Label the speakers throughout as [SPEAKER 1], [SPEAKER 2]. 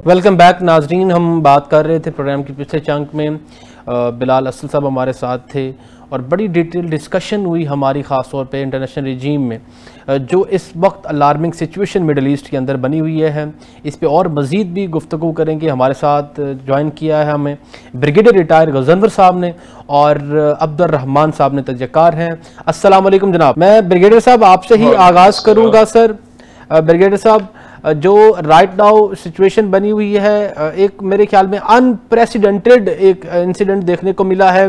[SPEAKER 1] Welcome back नाजरीन। हम बात कर रहे थे प्रोग्राम के पिछले चंक में, बिलाल असल साहब हमारे साथ थे और बड़ी डिटेल डिस्कशन हुई हमारी ख़ास तौर पे इंटरनेशनल रिजीम में जो इस वक्त अलार्मिंग सिचुएशन मिडल ईस्ट के अंदर बनी हुई है। इस पे और मज़ीद भी गुफ्तगू करेंगे। हमारे साथ ज्वाइन किया है हमें ब्रिगेडियर रिटायर गजनवर साहब ने और अब्दुर्रहमान साहब ने तजकार हैं। अस्सलाम वालेकुम जनाब। मैं ब्रिगेडियर साहब आपसे ही आगाज़ करूँगा। सर ब्रिगेडियर साहब, जो राइट नाउ सिचुएशन बनी हुई है, एक मेरे ख्याल में अनप्रेसिडेंटेड एक इंसिडेंट देखने को मिला है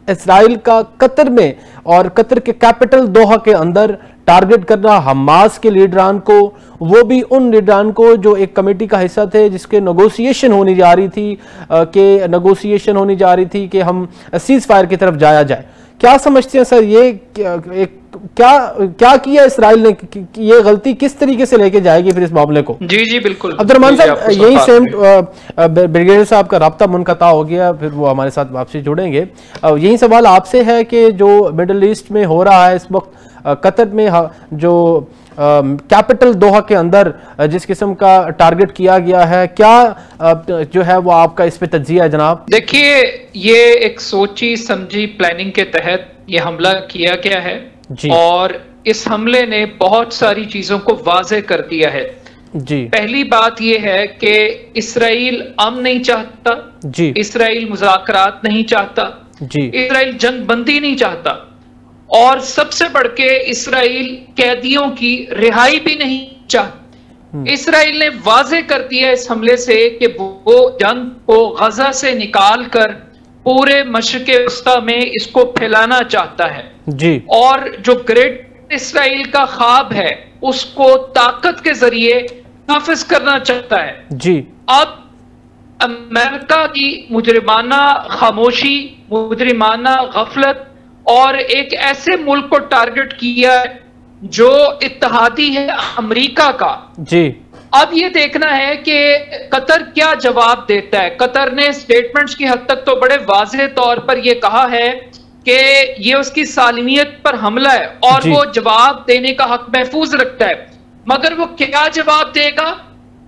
[SPEAKER 1] इजराइल का कतर में, और कतर के कैपिटल दोहा के अंदर टारगेट करना हमास के लीडरान को, वो भी उन लीडरान को जो एक कमेटी का हिस्सा थे जिसके नेगोशिएशन होनी जा रही थी कि हम सीज फायर की तरफ जाया जाए। क्या समझते हैं सर, ये क्या किया इसराइल ने, ये गलती किस तरीके से लेके जाएगी फिर इस मामले को?
[SPEAKER 2] जी बिल्कुल
[SPEAKER 1] अब्दुर्रहमान साहब, यही सेम ब्रिगेडियर साहब का राब्ता मुनक़ता हो गया, फिर वो हमारे साथ वापसी जुड़ेंगे। यही सवाल आपसे है कि जो मिडल ईस्ट में हो रहा है इस वक्त कतर में, जो कैपिटल दोहा के अंदर जिस किस्म का टारगेट किया गया है, क्या जो है वो आपका इस पे तज्जिया है जनाब?
[SPEAKER 2] देखिए, ये एक सोची समझी प्लानिंग के तहत ये हमला किया गया है और इस हमले ने बहुत सारी चीजों को वाज़ेह कर दिया है।
[SPEAKER 1] जी, पहली
[SPEAKER 2] बात ये है कि इसराइल अमन नहीं चाहता, जी, इसराइल मुज़ाकरात नहीं चाहता, जी, इसराइल जंगबंदी नहीं चाहता, और सबसे बढ़ के इसराइल कैदियों की रिहाई भी नहीं चाहता। इसराइल ने वाज़ेह कर दिया इस हमले से कि वो जंग को गजा से निकाल कर पूरे मशरिक़े वस्ता में इसको फैलाना चाहता है, जी, और जो ग्रेट इसराइल का ख्वाब है उसको ताकत के जरिए नाफिज करना चाहता है। जी, अब अमेरिका की मुजरिमाना खामोशी, मुजरिमाना गफलत और एक ऐसे मुल्क को टारगेट किया है जो इत्तेहादी है अमेरिका का। जी, अब ये देखना है कि कतर क्या जवाब देता है। कतर ने स्टेटमेंट्स की हद तक तो बड़े वाज़ेह तौर पर यह कहा है कि ये उसकी सालमियत पर हमला है और वो जवाब देने का हक महफूज रखता है, मगर वो क्या जवाब देगा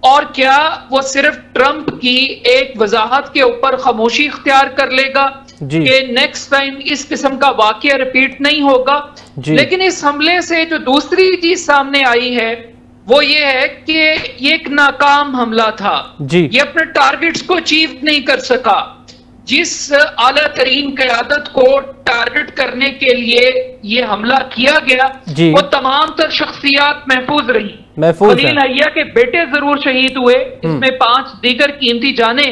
[SPEAKER 2] और क्या वो सिर्फ ट्रंप की एक वजाहत के ऊपर खामोशी इख्तियार कर लेगा कि नेक्स्ट टाइम इस किस्म का वाकया रिपीट नहीं होगा। लेकिन इस हमले से जो दूसरी चीज सामने आई है वो ये है कि ये एक नाकाम हमला था। ये अपने टारगेट्स को अचीव नहीं कर सका। जिस आला तरीन क़यादत को टारगेट करने के लिए ये हमला किया गया वो तमाम तर शख्सियात महफूज रही। खलील हैया के बेटे जरूर शहीद हुए, इसमें 5 दीगर कीमती जाने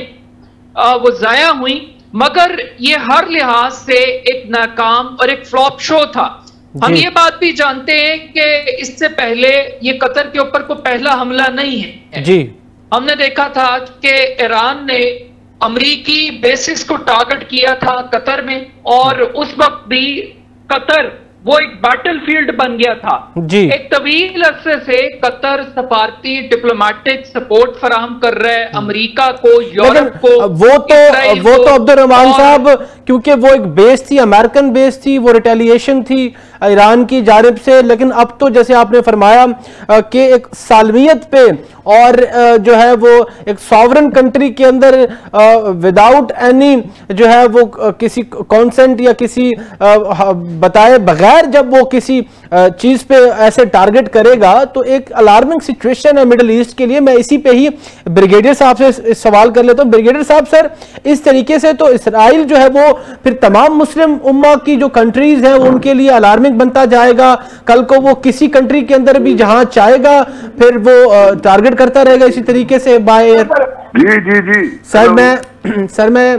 [SPEAKER 2] वो जाया हुई, मगर ये हर लिहाज से एक नाकाम और एक फ्लॉप शो था। हम ये बात भी जानते हैं कि इससे पहले ये कतर के ऊपर को पहला हमला नहीं है। जी, हमने देखा था कि ईरान ने अमरीकी बेसिस को टारगेट किया था कतर में, और उस वक्त भी कतर वो एक बैटलफील्ड बन गया था। जी, एक तवील अरसे से कतर सफारती डिप्लोमेटिक सपोर्ट फराहम कर रहा है अमेरिका को, यूरोप को। वो तो
[SPEAKER 1] अब्दुर्रहमान साहब, क्योंकि वो एक बेस थी, अमेरिकन बेस थी, वो रिटेलिएशन थी ईरान की जानिब से। लेकिन अब तो जैसे आपने फरमाया कि एक सालमियत पे और जो है वो एक सॉवरन कंट्री के अंदर विदाउट एनी जो है वो किसी कॉन्सेंट या किसी बताए बगैर जब वो किसी चीज पे ऐसे टारगेट करेगा तो एक अलार्मिंग सिचुएशन है मिडिल ईस्ट के लिए। मैं इसी पे ही ब्रिगेडियर साहब से सवाल कर लेता हूं। ब्रिगेडियर साहब, सर, इस तरीके से तो इसराइल जो है वो फिर तमाम मुस्लिम उम्मा की जो कंट्रीज हैं उनके लिए अलार्मिंग बनता जाएगा। कल को वो किसी कंट्री के अंदर भी जहां चाहेगा फिर वो टारगेट करता रहेगा इसी तरीके से बाय एयर।
[SPEAKER 3] जी
[SPEAKER 1] सर मैं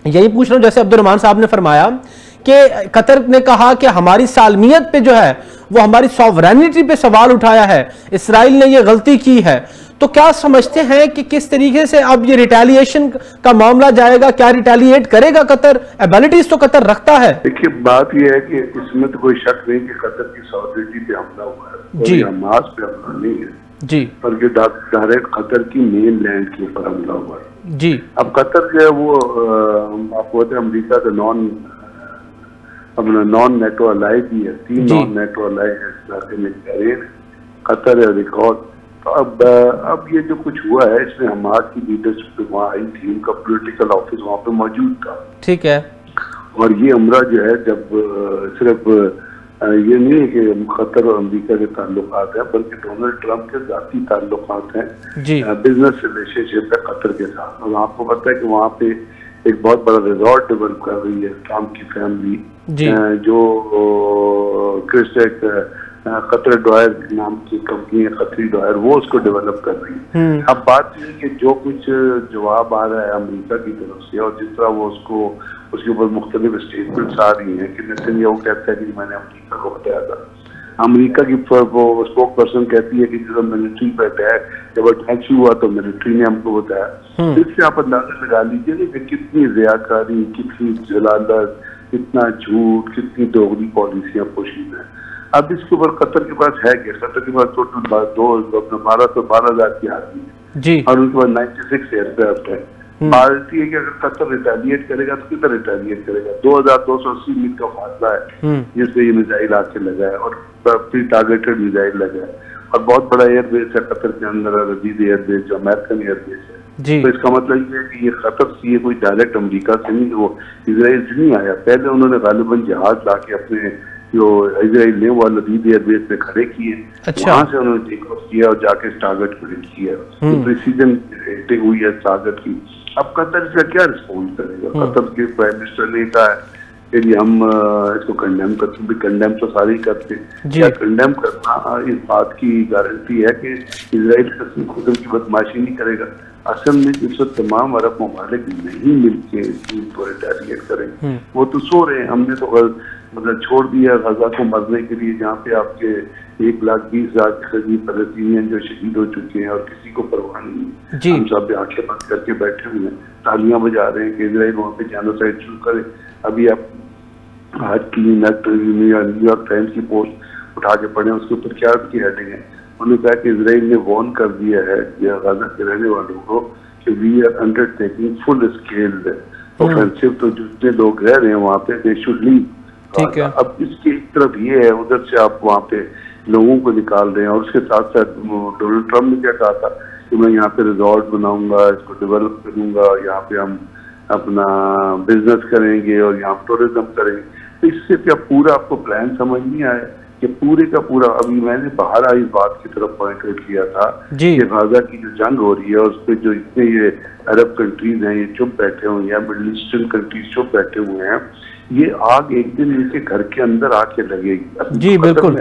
[SPEAKER 1] यही पूछ रहा हूं, जैसे अब्दुर्रहमान साहब ने फरमाया कि कतर ने कहा कि हमारी सालमियत पे जो है वो हमारी सॉवरेनिटी पे सवाल उठाया है, इसराइल ने ये गलती की है, तो क्या समझते हैं कि किस तरीके से अब ये रिटेलिएशन का मामला जाएगा? क्या रिटेलिएट करेगा कतर? एबिलिटीज तो कतर रखता है।
[SPEAKER 3] देखिए, बात ये है कि इसमें तो कोई शक नहीं कि कतर की सॉवरेनिटी पे हमला हुआ है, जी, हमास पे हमला नहीं है, जी, बल्कि डायरेक्ट कतर की मेन लैंड के ऊपर हमला हुआ है। जी, अब कतर जो है वो आपको पता है अमरीका का नॉन नेटो अलाई भी है, 3 नॉन नेटो अलाई है इस इलाके में, बहरीन, कतर है, रिकॉर्ड। अब ये जो कुछ हुआ है इसमें हमाद की लीडरशिप वहाँ आई थी, उनका पॉलिटिकल ऑफिस वहाँ पे मौजूद था।
[SPEAKER 1] ठीक है।
[SPEAKER 3] और ये उम्रा जो है जब सिर्फ ये नहीं है कि कतर और अमेरिका के ताल्लुकात हैं, बल्कि डोनाल्ड ट्रंप के जाती ताल्लुकात हैं, बिजनेस रिलेशनशिप है कतर के साथ। और आपको पता है कि वहाँ पे एक बहुत बड़ा रिजॉर्ट डेवलप कर रही है ट्रंप की फैमिली, जो क्रिस्टेक कतर डॉयर नाम की कंपनी है, कतरी डॉयर, वो उसको डेवलप कर रही है। अब बात ये कि जो कुछ जवाब आ रहा है अमेरिका की तरफ से और जिस तरह वो उसके ऊपर मुख्तलिफ स्टेटमेंट्स आ रही हैं कि नेतन्याहू कहता है कि मैंने अमेरिका को बताया था, अमेरिका की स्पोक पर्सन कहती है कि जब मिलिट्री पे अटैक जब अटैक हुआ तो मिलिट्री ने हमको बताया। इससे आप अंदाजा लगा लीजिए कि कितनी रियाकारी, कितनी जलालत, कितना झूठ, कितनी दोगली पॉलिसियां पोशीद हैं। अब इसके ऊपर कतर के पास है क्या? कतर के पास टोटल 12,000 की आदमी है और उनके पास 96 एयरक्राफ्ट है। भारतीय है कि अगर कतर रिटेलिएट करेगा तो कितना रिटेलिएट करेगा? 2280 मील का फासला है जिससे ये मिसाइल आके लगा है और प्री टारगेटेड मिसाइल लगा है। और बहुत बड़ा एयरबेस है कतर के अंदर, रजीद एयरबेस जो अमेरिकन एयरबेस है। तो इसका मतलब ये है कि ये कतर से ये कोई डायरेक्ट अमेरिका से नहीं, वो इसराइल से नहीं आया। पहले उन्होंने गालिबन जहाज ला के अपने जो इसराइल ने वो रजीद एयरबेस पे खड़े किए, वहां से उन्होंने टेक ऑफ किया और जाके टारगेट को हिट किया। प्रिसीजन हिटिंग हुई है टारगेट की। अब कतर इसका क्या रिस्पॉन्स करेगा? कतर के प्राइम मिनिस्टर ने कहा है कि हम इसको कंडेम करते हैं। कंडेम तो सारे ही करते हैं, क्या कंडेम करना इस बात की गारंटी है कि इसराइल खुद की बदमाशी नहीं करेगा? असल में जिस वक्त तमाम अरब ममालिक नहीं मिलके इस चीज को रिटेलिएट करेंगे, वो तो सो रहे हैं। हमने तो मतलब छोड़ दिया गजा को मरने के लिए, जहाँ पे आपके 1,20,000 के करीब फलस्तीनियन जो शहीद हो चुके हैं और किसी को परवाह नहीं। हम सब आंखें बंद करके बैठे हुए हैं, तालियां बजा रहे हैं कि इजराइल वहाँ पे जेनोसाइड शुरू करे। अभी आप आज की न्यूयॉर्क टाइम्स की पोस्ट उठा के पढ़े, उसके ऊपर क्या की हेडिंग है? उन्होंने कहा कि इजराइल ने वार्न कर दिया है गजा के रहने वालों को कि we are undertaking full scale offensive, तो जितने लोग रह रहे हैं वहाँ पे दे शुड लीव। ठीक है। अब इसकी एक तरफ ये है, उधर से आप वहाँ पे लोगों को निकाल रहे हैं और उसके साथ साथ डोनाल्ड ट्रम्प ने क्या कहा था कि मैं यहाँ पे रिजॉर्ट बनाऊंगा, इसको डेवलप करूंगा, यहाँ पे हम अपना बिजनेस करेंगे और यहाँ टूरिज्म करेंगे। तो इससे क्या पूरा आपको प्लान समझ नहीं आया कि पूरे का पूरा? अभी मैंने बाहर आई बात की तरफ पॉइंट आउट किया था कि गाजा की जो जंग हो रही है उस पर जो इतने ये अरब कंट्रीज हैं ये चुप बैठे हुए हैं, मिडल ईस्टर्न कंट्रीज चुप बैठे हुए हैं, ये आग एक दिन इनके घर के अंदर आके लगेगी। जी बिल्कुल।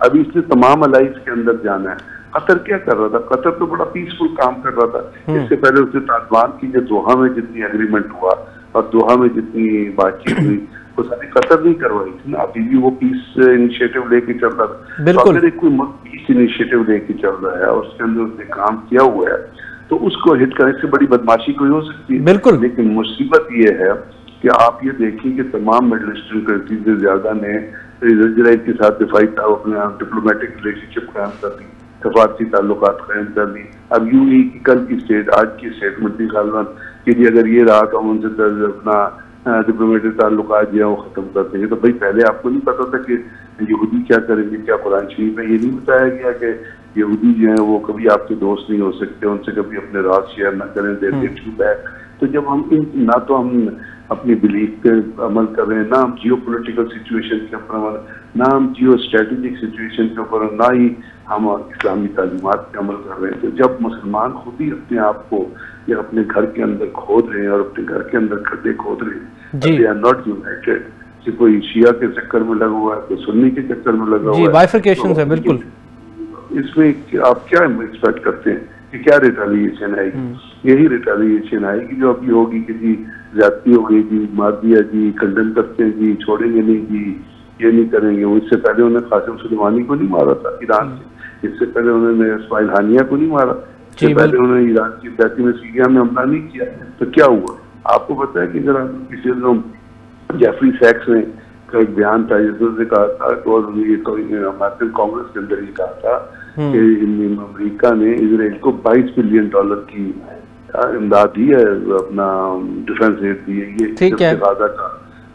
[SPEAKER 3] अभी इसने तमाम अलाइज के अंदर जाना है। कतर क्या कर रहा था? कतर तो बड़ा पीसफुल काम कर रहा था। इससे पहले उसने तालिबान की जो दोहा में जितनी एग्रीमेंट हुआ और दोहा में जितनी बातचीत हुई वो सारी कतर नहीं करवाई थी ना। अभी भी वो पीस इनिशिएटिव लेके चल रहा था। तो अगर कोई मुल्क पीस इनिशिएटिव लेके चल रहा है और उसके अंदर उसने काम किया हुआ है तो उसको हिट करने से बड़ी बदमाशी कोई हो सकती है? बिल्कुल। लेकिन मुसीबत ये है कि आप ये देखिए कि तमाम मिडल ईस्टर्न कंट्रीज से ज्यादा ने इजराइल के साथ दिफाई अपने डिप्लोमेटिक रिलेशनशिप कायम कर दी, सफारती ताल्लुकात कायम कर दी। अब यूएई की कल की आज की स्टेटमेंट निकालना कि जी अगर ये रहा तो हम उनसे अपना डिप्लोमेटिक ताल्लुकात जो है वो खत्म कर देंगे। तो भाई पहले आपको नहीं पता था कि यहूदी क्या करेंगे? क्या कुरान शरीफ में ये नहीं बताया गया कि यहूदी जो है वो कभी आपके दोस्त नहीं हो सकते, उनसे कभी अपने राज शेयर न करें, देर। तो जब हम ना तो हम अपनी बिलीफ पे अमल कर रहे हैं, ना हम जियो पोलिटिकल सिचुएशन के ऊपर अमल, ना हम जियो स्ट्रेटेजिक सिचुएशन के ऊपर, ना ही हम इस्लामी तालीमात पे अमल कर रहे हैं। तो जब मुसलमान खुद ही अपने आप को या अपने घर के अंदर खोद रहे हैं और अपने घर के अंदर खड्डे खोद रहे हैं, दे आर नॉट यूनाइटेड। कि कोई शिया के चक्कर में लगा हुआ है, कोई सुन्नी के चक्कर में लगा हुआ है, बाइफरकेशन है। बिल्कुल। इसमें आप क्या एक्सपेक्ट करते हैं कि क्या रिटेलिएशन आएगी? यही रिटेलिएशन आएगी जो अभी होगी कि जी ज्यादती हो गई जी, मार दिया जी, कंडेम करते हैं जी, छोड़ेंगे नहीं जी, ये नहीं करेंगे। वो इससे पहले उन्होंने कासिम सुलेमानी को नहीं मारा था ईरान से, इससे पहले उन्होंने इस्माइल हानिया को नहीं मारा, इससे पहले उन्होंने ईरान की बैती में सीरिया में हमला नहीं किया। तो क्या हुआ? आपको पता है कि जरा किसी जेफरी सैक्स ने का एक बयान था जिसने कहा था और अमेरिकन कांग्रेस के अंदर ये कहा था कि अमेरिका ने इजराइल को $22 बिलियन की इमदाद दी है, अपना डिफेंस एड दी है। ये गाजा का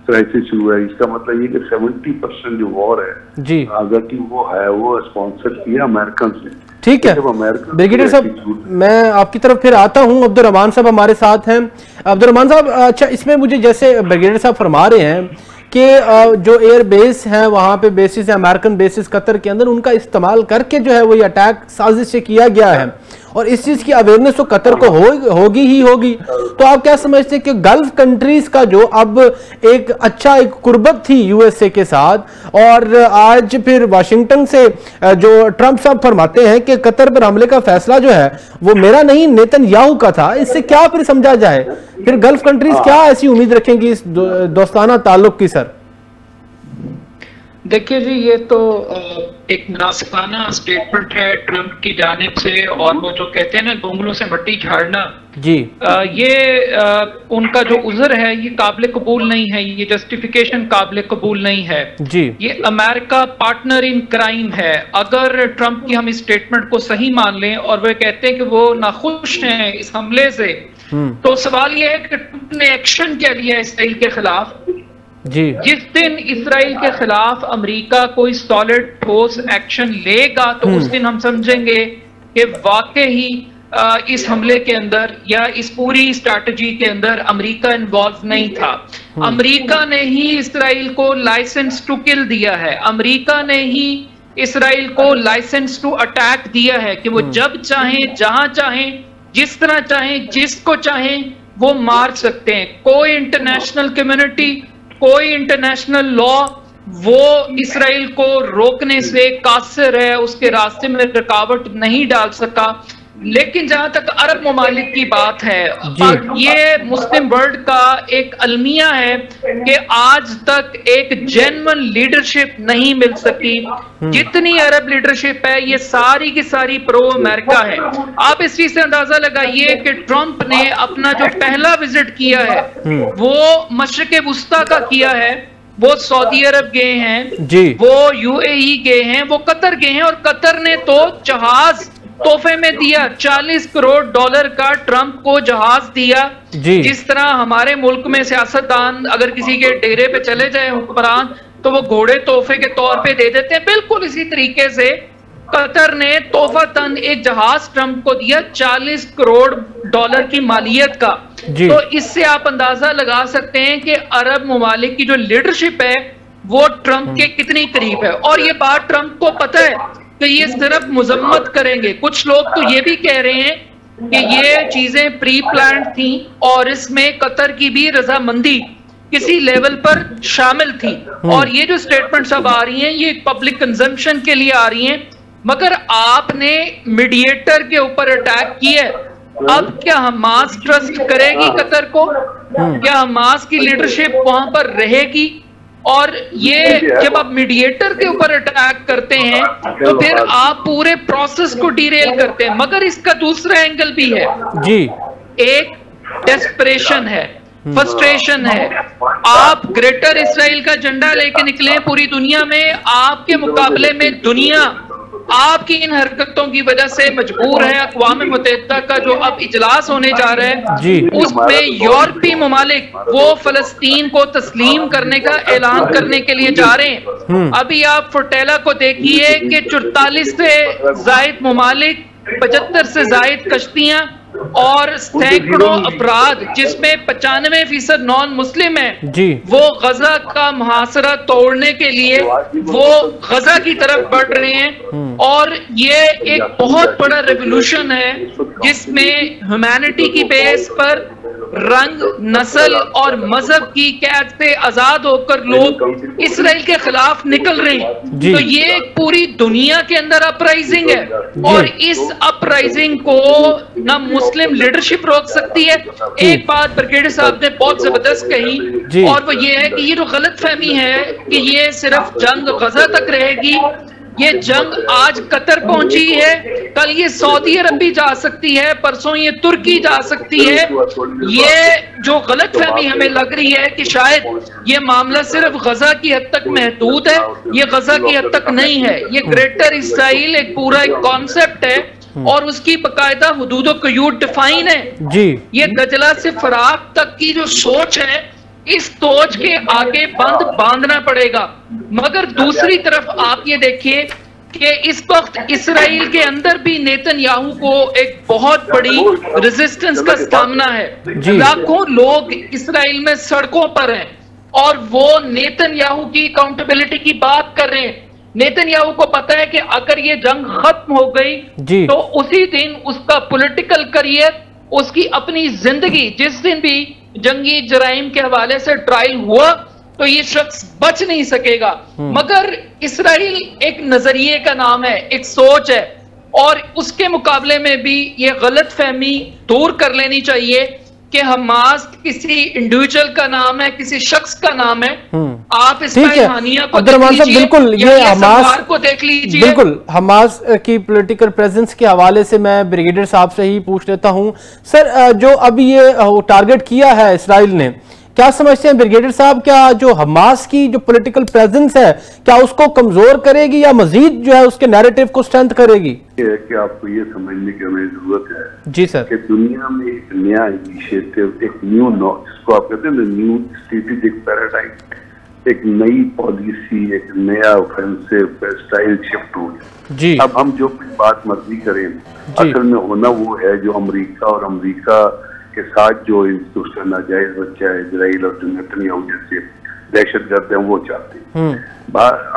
[SPEAKER 3] क्राइसिस हुआ है, इसका मतलब ये कि 70% जो वॉर है गाजा की वो स्पॉन्सर किया अमेरिकन से।
[SPEAKER 1] ठीक है ब्रिगेडियर साहब, मैं आपकी तरफ फिर आता हूं। अब्दुर्रहमान साहब हमारे साथ हैं। अब्दुर्रहमान साहब, अच्छा इसमें मुझे जैसे ब्रिगेडियर साहब फरमा रहे हैं कि जो एयर बेस हैं वहां पे बेसिस है अमेरिकन बेसिस कतर के अंदर, उनका इस्तेमाल करके जो है वो अटैक साजिश से किया गया है और इस चीज की अवेयरनेस तो कतर को होगी ही होगी। तो आप क्या समझते हैं कि गल्फ कंट्रीज का जो अब एक अच्छा एक कुर्बत थी यूएसए के साथ, और आज फिर वाशिंगटन से जो ट्रंप साहब फरमाते हैं कि कतर पर हमले का फैसला जो है वो मेरा नहीं नेतन्याहू का था, इससे क्या फिर समझा जाए? फिर गल्फ कंट्रीज क्या ऐसी उम्मीद रखेंगी इस दोस्ताना ताल्लुक की? सर
[SPEAKER 2] देखिए जी, ये तो एक मुनासिबाना स्टेटमेंट है ट्रंप की जानिब से, और वो जो कहते हैं ना गोंगलों से मट्टी झाड़ना जी, ये उनका जो उज़र है ये काबिल कबूल नहीं है, ये जस्टिफिकेशन काबिल कबूल नहीं है जी। ये अमेरिका पार्टनर इन क्राइम है। अगर ट्रंप की हम इस स्टेटमेंट को सही मान लें और वे कहते हैं कि वो नाखुश हैं इस हमले से, तो सवाल ये है कि ट्रंप ने एक्शन क्या लिया इसराइल के खिलाफ जी। जिस दिन इसराइल के खिलाफ अमेरिका कोई सॉलिड ठोस एक्शन लेगा तो उस दिन हम समझेंगे कि वाकई ही इस हमले के अंदर या इस पूरी स्ट्रैटेजी के अंदर अमेरिका इन्वॉल्व नहीं था। अमेरिका ने ही इसराइल को लाइसेंस टू किल दिया है, अमेरिका ने ही इसराइल को लाइसेंस टू अटैक दिया है कि वो जब चाहें, जहां चाहें, जिस तरह चाहें, जिसको चाहें वो मार सकते हैं। कोई इंटरनेशनल कम्युनिटी, कोई इंटरनेशनल लॉ वो इसराइल को रोकने से कासिर है, उसके रास्ते में रुकावट नहीं डाल सका। लेकिन जहां तक अरब ममालिक की बात है, ये मुस्लिम वर्ल्ड का एक अलमिया है कि आज तक एक जेन्युइन लीडरशिप नहीं मिल सकी। जितनी अरब लीडरशिप है ये सारी की सारी प्रो अमेरिका है। आप इस चीज से अंदाजा लगाइए कि ट्रंप ने अपना जो पहला विजिट किया है वो मशरिक वुस्ता का किया है, वो सऊदी अरब गए हैं जी, वो यूएई गए हैं, वो कतर गए हैं, और कतर ने तो जहाज तोहफे में दिया, $40 करोड़ का ट्रंप को जहाज दिया जी। जिस तरह हमारे मुल्क में सियासतदान अगर किसी के डेरे पे चले जाए हुक्मरान तो वो घोड़े तोहफे के तौर पे दे देते हैं, बिल्कुल इसी तरीके से कतर ने तोहफातन एक जहाज ट्रंप को दिया $40 करोड़ की मालियत का। तो इससे आप अंदाजा लगा सकते हैं कि अरब ममालिक की जो लीडरशिप है वो ट्रंप के कितनी करीब है। और ये बात ट्रंप को पता है कि ये सिर्फ मुजम्मत करेंगे। कुछ लोग तो ये भी कह रहे हैं कि ये चीजें प्री प्लान्ड थी और इसमें कतर की भी रजामंदी किसी लेवल पर शामिल थी, और ये जो स्टेटमेंट्स अब आ रही हैं ये पब्लिक कंजम्पशन के लिए आ रही हैं। मगर आपने मीडिएटर के ऊपर अटैक किया, अब क्या हमास ट्रस्ट करेगी कतर को? क्या हमास की लीडरशिप वहां पर रहेगी? और ये जब आप मीडिएटर के ऊपर अटैक करते हैं तो फिर आप पूरे प्रोसेस को डिरेल करते हैं। मगर इसका दूसरा एंगल भी है जी, एक डेस्परेशन है, फ्रस्ट्रेशन है। आप ग्रेटर इसराइल का झंडा लेके निकले पूरी दुनिया में, आपके मुकाबले में दुनिया आपकी इन हरकतों की वजह से मजबूर है। अक़वाम मुत्तहिदा का जो अब इजलास होने जा रहा है उसमें यूरोपीय ममालिक वो फलस्तीन को तस्लीम करने का ऐलान करने के लिए जा रहे हैं। अभी आप फुटेला को देखिए कि 44 से जायद ममालिक, 75 से जायद कश्तियां और सैकड़ों अपराध जिसमें 95% नॉन मुस्लिम है जी, वो गजा का मुहासरा तोड़ने के लिए वो गजा की तरफ बढ़ रहे हैं। और ये एक बहुत बड़ा रेवोल्यूशन है जिसमें ह्यूमैनिटी की बेस पर रंग, नस्ल और मजहब की कैद से आजाद होकर लोग इसराइल के खिलाफ निकल रहे हैं। तो ये पूरी दुनिया के अंदर अपराइजिंग है, और इस अपराइजिंग को ना मुस्लिम लीडरशिप रोक सकती है। एक बात ब्रिगेडियर साहब ने बहुत जबरदस्त कही, और वो ये है कि ये जो गलत फहमी है कि ये सिर्फ जंग गजा तक रहेगी, ये जंग आज कतर पहुंची है, कल ये सऊदी अरब भी जा सकती है, परसों ये तुर्की जा सकती है। ये जो गलतफहमी हमें लग रही है कि शायद ये मामला सिर्फ गजा की हद तक महदूद है, ये गजा की हद तक नहीं है। ये ग्रेटर इसराइल एक पूरा एक कॉन्सेप्ट है और उसकी बाकायदा हुदूद और क़यूद डिफाइन है जी। ये दजला से फराक तक की जो सोच है, इस सोच के आगे बंद बांधना पड़ेगा। मगर दूसरी तरफ आप ये देखिए कि इस वक्त इसराइल के अंदर भी नेतन्याहू को एक बहुत बड़ी रेजिस्टेंस का सामना है। लाखों लोग इसराइल में सड़कों पर हैं और वो नेतन्याहू की अकाउंटेबिलिटी की बात कर रहे हैं। नेतन्याहू को पता है कि अगर ये जंग खत्म हो गई तो उसी दिन उसका पॉलिटिकल करियर, उसकी अपनी जिंदगी, जिस दिन भी जंगी जराइम के हवाले से ट्रायल हुआ तो ये शख्स बच नहीं सकेगा। मगर इसराइल एक नजरिए का नाम है, एक सोच है, और उसके मुकाबले में भी ये गलत फहमी दूर कर लेनी चाहिए कि हमास किसी इंडिविजुअल का नाम है, किसी शख्स का नाम है। आप इस्माइल हानिया को देख लीजिए,
[SPEAKER 1] बिल्कुल ये हमास
[SPEAKER 2] को देख लीजिए।
[SPEAKER 1] बिल्कुल हमास की पॉलिटिकल प्रेजेंस के हवाले से मैं ब्रिगेडियर साहब से ही पूछ लेता हूं सर, जो अभी ये टारगेट किया है इसराइल ने, क्या समझते हैं ब्रिगेडियर साहब, क्या जो हमास की जो पॉलिटिकल प्रेजेंस है क्या उसको कमजोर करेगी या मजीद जो है उसके नैरेटिव को स्ट्रेंथ करेगी?
[SPEAKER 3] कि आपको ये समझने की हमें जरूरत है
[SPEAKER 1] जी सर कि
[SPEAKER 3] दुनिया में एक नया इनिशिएटिव, एक न्यू जिसको आप कहते हैं न्यू स्ट्रेटेजिक पैराडाइम, एक नई पॉलिसी, एक नया ऑफेंसिव स्टाइल शिफ्ट हो गया जी। अब हम जो कुछ बात मर्जी करें, असल में होना वो है जो अमरीका के साथ जो दूसरा नाजायज बच्चा है इजराइल और जो नेतन्याहू जैसे दहशतगर्द हैं वो चाहते हैं।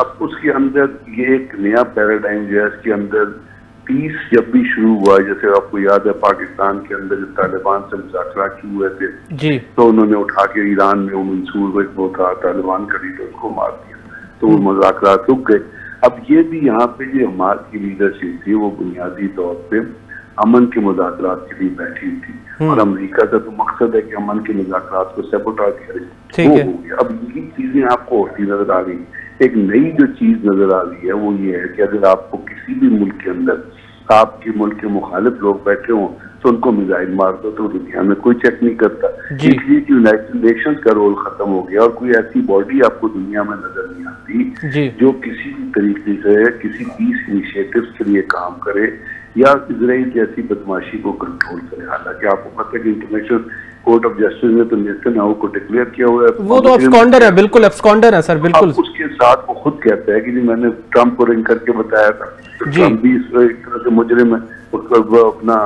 [SPEAKER 3] अब उसके अंदर ये एक नया पैराडाइम जो है, इसके अंदर पीस जब भी शुरू हुआ, जैसे आपको याद है पाकिस्तान के अंदर जब तालिबान से मुज़ाकरात शुरू हुए थे जी, तो उन्होंने उठा के ईरान में वो मंसूर वो था तालिबान का लीडर, उसको मार दिया, तो वो मुज़ाकरात रुक गए। अब ये भी यहाँ पे जो हमास की लीडरशिप थी वो बुनियादी तौर पे अमन के मुज़ाकरात के लिए बैठी थी और अमेरिका का तो मकसद है कि अमन के मुज़ाकरात को सेबोटाज करे, वो हो गया। अब यही चीजें आपको होती नजर आ रही। एक नई जो चीज नजर आ रही है वो ये है कि अगर आपको किसी भी मुल्क के अंदर आपके मुल्क के मुखालिफ लोग बैठे हों तो उनको मिसाइल मार दो तो दुनिया में कोई चेक नहीं करता, इसलिए कि यूनाइटेड नेशंस का रोल खत्म हो गया और कोई ऐसी बॉडी आपको दुनिया में नजर नहीं आती जो किसी भी तरीके से किसी पीस इनिशिएटिव के लिए काम करे या इजराइल जैसी बदमाशी को कंट्रोल करे। हालांकि आपको पता है कि इंटरनेशनल कोर्ट ऑफ जस्टिस ने तो नेतन्याहू को डिक्लेयर किया हुआ है,
[SPEAKER 1] वो तो एब्सकॉन्डर है, बिल्कुल एब्सकॉन्डर है सर, बिल्कुल।
[SPEAKER 3] उसके साथ वो खुद कहता है कि जी मैंने ट्रंप को रिंग करके बताया था, तो ट्रंप भी एक तरह से मुजरिम है, उसको अपना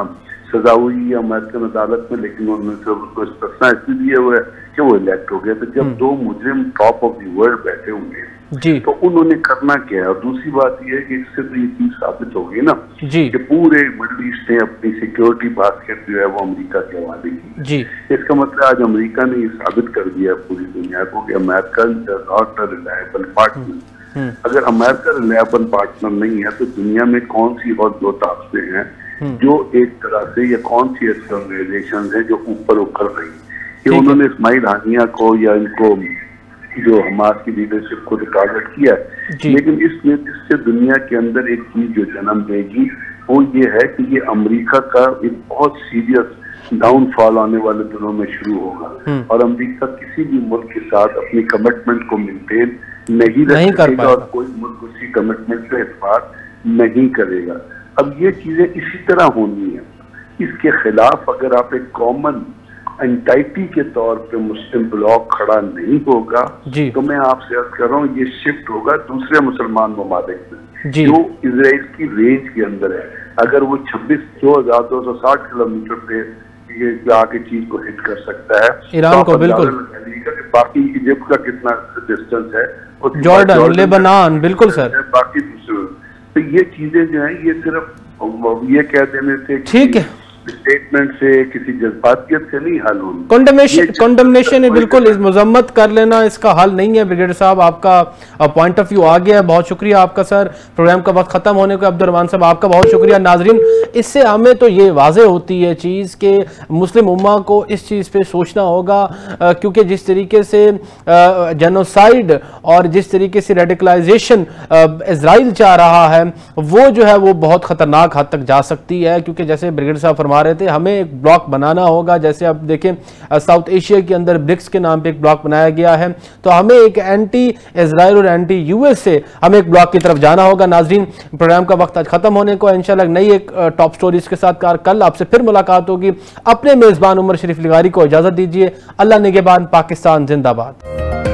[SPEAKER 3] सजा हुई है अमेरिकन अदालत में, लेकिन उन्होंने उसको इस्तना इसलिए दिया हुआ है कि वो इलेक्ट हो गया। तो जब दो मुजरिम टॉप ऑफ द वर्ल्ड बैठे हुए हैं तो उन्होंने करना क्या है। और दूसरी बात यह है कि इससे तो ये चीज साबित हो गई ना कि पूरे मिडिल ईस्ट ने अपनी सिक्योरिटी बास्केट जो है वो अमेरिका के हवाले की। इसका मतलब आज अमेरिका ने ये साबित कर दिया पूरी दुनिया को कि America not a reliable partner. अगर अमेरिका रिलायबल पार्टनर नहीं है तो दुनिया में कौन सी और दो ताकतें हैं जो एक तरह से, या कौन सी ऐसी ऑर्गेनाइजेशन है जो ऊपर उखड़ रही है। कि उन्होंने इस्माइल हानिया को या इनको जो हमास की लीडरशिप को टारगेट किया है, लेकिन इससे दुनिया के अंदर एक चीज जो जन्म देगी वो ये है कि ये अमेरिका का एक बहुत सीरियस डाउनफॉल आने वाले दिनों में शुरू होगा और अमेरिका किसी भी मुल्क के साथ अपनी कमिटमेंट को मेंटेन नहीं रख सकेगा और कोई मुल्क उसी कमिटमेंट से इत्फाक नहीं करेगा। अब ये चीजें इसी तरह होनी है। इसके खिलाफ अगर आप एक कॉमन एंटाइटी के तौर पे मुस्लिम ब्लॉक खड़ा नहीं होगा तो मैं आपसे अर्ज कर रहा हूँ ये शिफ्ट होगा दूसरे मुसलमान ममालिक में जो इसराइल की रेंज के अंदर है। अगर वो 26,260 किलोमीटर पे ये आके चीज को हिट कर सकता है
[SPEAKER 1] ईरान को, बिल्कुल
[SPEAKER 3] बाकी इजिप्ट का कितना डिस्टेंस है,
[SPEAKER 1] जॉर्डन, लेबनान, बिल्कुल सर,
[SPEAKER 3] बाकी दूसरे। तो ये चीजें जो है ये सिर्फ ये कह देने से
[SPEAKER 1] ठीक है,
[SPEAKER 3] स्टेटमेंट से किसी जज्बातियत से नहीं हल होनी।
[SPEAKER 1] कंडेमनेशन है, बिल्कुल इस मजम्मत कर लेना इसका हल नहीं है। ब्रिगेडियर साहब आपका पॉइंट ऑफ व्यू आ गया है, बहुत शुक्रिया आपका सर। प्रोग्राम का वक्त खत्म होने को अब्दुर्रहमान साहब आपका बहुत शुक्रिया। नाजरीन, इससे हमें तो ये वाज़ेह होती है चीज़ के मुस्लिम उम्मा को इस चीज़ पे सोचना होगा क्योंकि जिस तरीके से जेनोसाइड और जिस तरीके से रेडिकलाइजेशन इजराइल चाह रहा है वो जो है वो बहुत ख़तरनाक हद तक जा सकती है। क्योंकि जैसे ब्रिगेडियर साहब फरमा रहे थे हमें एक ब्लॉक बनाना होगा, जैसे अब देखें साउथ एशिया के अंदर ब्रिक्स के नाम पे एक ब्लॉक बनाया गया है, तो हमें एक एंटी इजराइल और एंटी यूएस से हमें एक ब्लॉक की तरफ जाना होगा। नाजरीन, प्रोग्राम का वक्त आज खत्म होने को, इंशाल्लाह नई एक टॉप स्टोरीज के साथ कल आपसे फिर मुलाकात होगी। अपने मेजबान उमर शरीफ लिगारी को इजाजत दीजिए। अल्लाह निगहबान, पाकिस्तान जिंदाबाद।